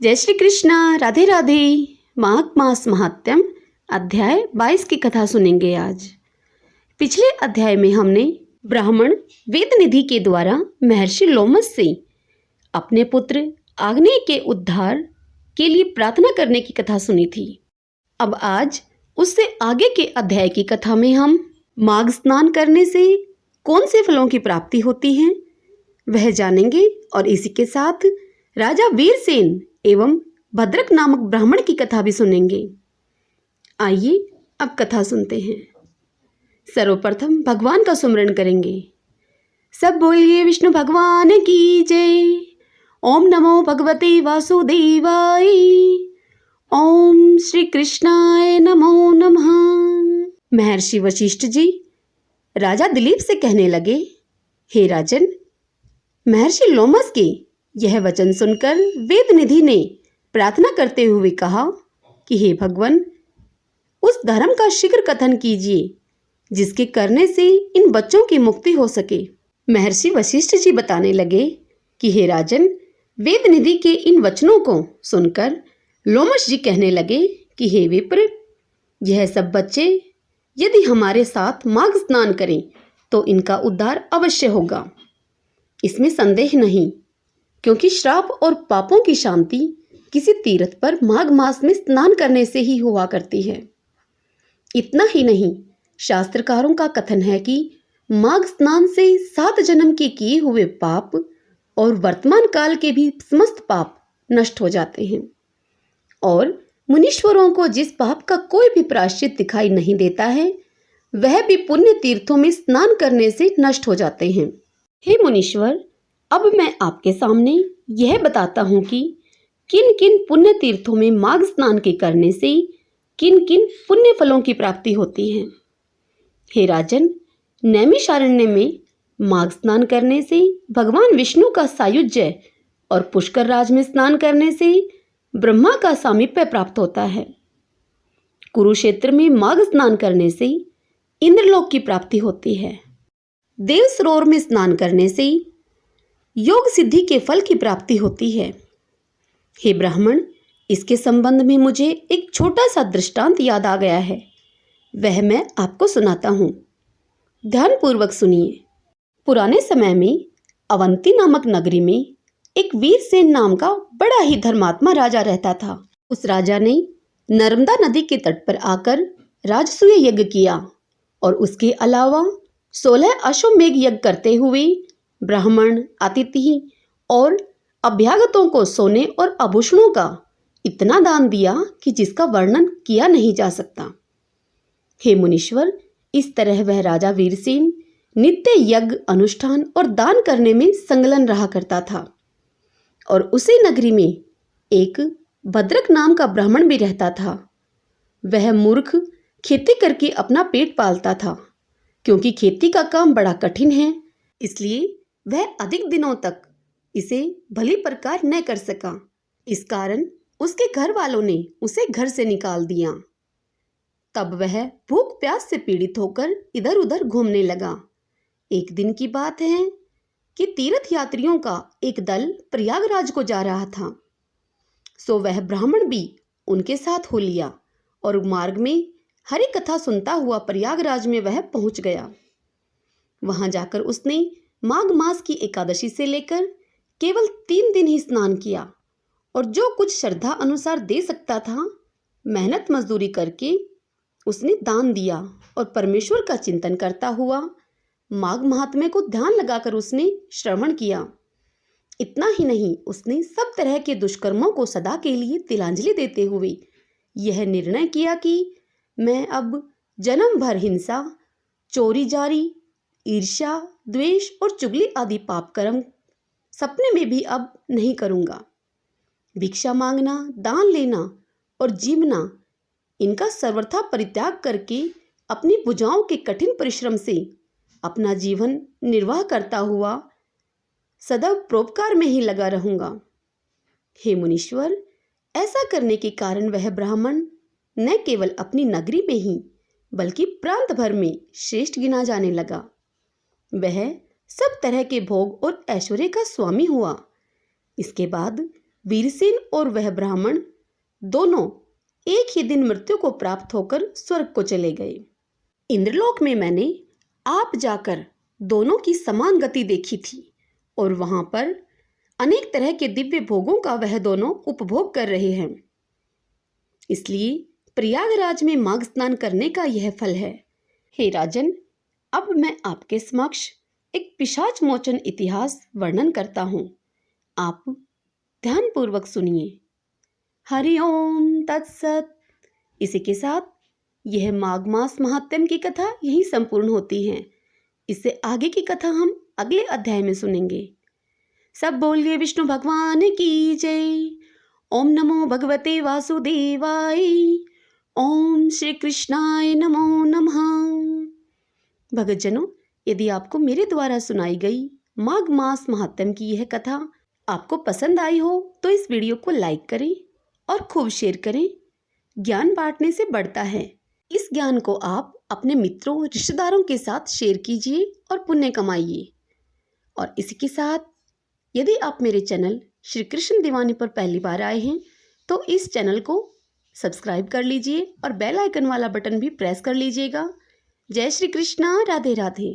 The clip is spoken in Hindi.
जय श्री कृष्णा। राधे राधे। माघ मास महात्म्यम अध्याय 22 की कथा सुनेंगे आज। पिछले अध्याय में हमने ब्राह्मण वेदनिधि के द्वारा महर्षि लोमस से अपने पुत्र आग्नेय के उद्धार के लिए प्रार्थना करने की कथा सुनी थी। अब आज उससे आगे के अध्याय की कथा में हम माघ स्नान करने से कौन से फलों की प्राप्ति होती है वह जानेंगे और इसी के साथ राजा वीरसेन एवं भद्रक नामक ब्राह्मण की कथा भी सुनेंगे। आइए अब कथा सुनते हैं। सर्वप्रथम भगवान का सुमरण करेंगे। सब बोलिए विष्णु भगवान की जय। ओम नमो भगवते वासुदेवाय। ओम श्री कृष्णाय नमो नमः। महर्षि वशिष्ठ जी राजा दिलीप से कहने लगे, हे राजन, महर्षि लोमस के यह वचन सुनकर वेदनिधि ने प्रार्थना करते हुए कहा कि हे भगवान, उस धर्म का शीघ्र कथन कीजिए जिसके करने से इन बच्चों की मुक्ति हो सके। महर्षि वशिष्ठ जी बताने लगे कि हे राजन, वेदनिधि के इन वचनों को सुनकर लोमस जी कहने लगे कि हे विप्र, यह सब बच्चे यदि हमारे साथ माघ स्नान करें तो इनका उद्धार अवश्य होगा, इसमें संदेह नहीं, क्योंकि श्राप और पापों की शांति किसी तीर्थ पर माघ मास में स्नान करने से ही हुआ करती है। इतना ही नहीं, शास्त्रकारों का कथन है कि माघ स्नान से 7 जन्म के किए हुए पाप और वर्तमान काल के भी समस्त पाप नष्ट हो जाते हैं और मुनीश्वरों को जिस पाप का कोई भी प्रायश्चित दिखाई नहीं देता है वह भी पुण्य तीर्थों में स्नान करने से नष्ट हो जाते हैं। हे मुनीश्वर, अब मैं आपके सामने यह बताता हूँ कि किन किन पुण्य तीर्थों में माघ स्नान के करने से किन किन पुण्य फलों की प्राप्ति होती है। हे राजन, नैमिषारण्य में माघ स्नान करने से भगवान विष्णु का सायुज्य और पुष्कर राज में स्नान करने से ब्रह्मा का सामीप्य प्राप्त होता है। कुरुक्षेत्र में माघ स्नान करने से इंद्रलोक की प्राप्ति होती है। देव सरोवर में स्नान करने से योग सिद्धि के फल की प्राप्ति होती है। हे ब्राह्मण, इसके संबंध में मुझे एक छोटा सा दृष्टांत याद आ गया है, वह मैं आपको सुनाता हूँ। ध्यानपूर्वक सुनिए। पुराने समय में अवंती नामक नगरी में एक वीरसेन नाम का बड़ा ही धर्मात्मा राजा रहता था। उस राजा ने नर्मदा नदी के तट पर आकर राजसूय यज्ञ किया और उसके अलावा 16 अश्वमेघ यज्ञ करते हुए ब्राह्मण, अतिथि और अभ्यागतों को सोने और आभूषणों का इतना दान दिया कि जिसका वर्णन किया नहीं जा सकता। हे मुनीश्वर, इस तरह वह राजा वीरसेन नित्य यज्ञ, अनुष्ठान और दान करने में संलग्न रहा करता था। और उसी नगरी में एक भद्रक नाम का ब्राह्मण भी रहता था। वह मूर्ख खेती करके अपना पेट पालता था। क्योंकि खेती का काम बड़ा कठिन है, इसलिए वह अधिक दिनों तक इसे भली प्रकार न कर सका। इस कारण उसके घर वालों ने उसे घर से निकाल दिया। तब वह भूख प्यास से पीड़ित होकर इधर उधर घूमने लगा। एक दिन की बात है कि तीर्थ यात्रियों का एक दल प्रयागराज को जा रहा था, सो वह ब्राह्मण भी उनके साथ हो लिया और मार्ग में हरि कथा सुनता हुआ प्रयागराज में वह पहुंच गया। वहां जाकर उसने माघ मास की एकादशी से लेकर केवल 3 दिन ही स्नान किया और जो कुछ श्रद्धा अनुसार दे सकता था मेहनत मजदूरी करके उसने दान दिया और परमेश्वर का चिंतन करता हुआ माघ महात्म्य को ध्यान लगाकर उसने श्रवण किया। इतना ही नहीं, उसने सब तरह के दुष्कर्मों को सदा के लिए तिलांजलि देते हुए यह निर्णय किया कि मैं अब जन्म भर हिंसा, चोरी जारी, ईर्ष्या, द्वेष और चुगली आदि पाप कर्म सपने में भी अब नहीं करूंगा। भिक्षा मांगना, दान लेना और जीवना, इनका सर्वथा परित्याग करके अपनी भुजाओं के कठिन परिश्रम से अपना जीवन निर्वाह करता हुआ सदैव परोपकार में ही लगा रहूंगा। हे मुनीश्वर, ऐसा करने के कारण वह ब्राह्मण न केवल अपनी नगरी में ही बल्कि प्रांत भर में श्रेष्ठ गिना जाने लगा। वह सब तरह के भोग और ऐश्वर्य का स्वामी हुआ। इसके बाद वीरसेन और वह ब्राह्मण दोनों एक ही दिन मृत्यु को प्राप्त होकर स्वर्ग को चले गए। इंद्रलोक में मैंने आप जाकर दोनों की समान गति देखी थी और वहां पर अनेक तरह के दिव्य भोगों का वह दोनों उपभोग कर रहे हैं। इसलिए प्रयागराज में माघ स्नान करने का यह फल है। हे राजन, अब मैं आपके समक्ष एक पिशाच मोचन इतिहास वर्णन करता हूँ। आप ध्यानपूर्वक सुनिए। हरिओम तत्सत। इसी के साथ यह माघ मास महात्म्य की कथा यही संपूर्ण होती है। इससे आगे की कथा हम अगले अध्याय में सुनेंगे। सब बोलिए विष्णु भगवान की जय। ओम नमो भगवते वासुदेवाय। ओम श्री कृष्णाय नमो नमः। भक्तजनों, यदि आपको मेरे द्वारा सुनाई गई माघ मास महात्म्य की यह कथा आपको पसंद आई हो तो इस वीडियो को लाइक करें और खूब शेयर करें। ज्ञान बांटने से बढ़ता है। इस ज्ञान को आप अपने मित्रों रिश्तेदारों के साथ शेयर कीजिए और पुण्य कमाइए। और इसी के साथ यदि आप मेरे चैनल श्री कृष्ण दीवानी पर पहली बार आए हैं तो इस चैनल को सब्सक्राइब कर लीजिए और बेल आइकन वाला बटन भी प्रेस कर लीजिएगा। जय श्री कृष्णा। राधे राधे।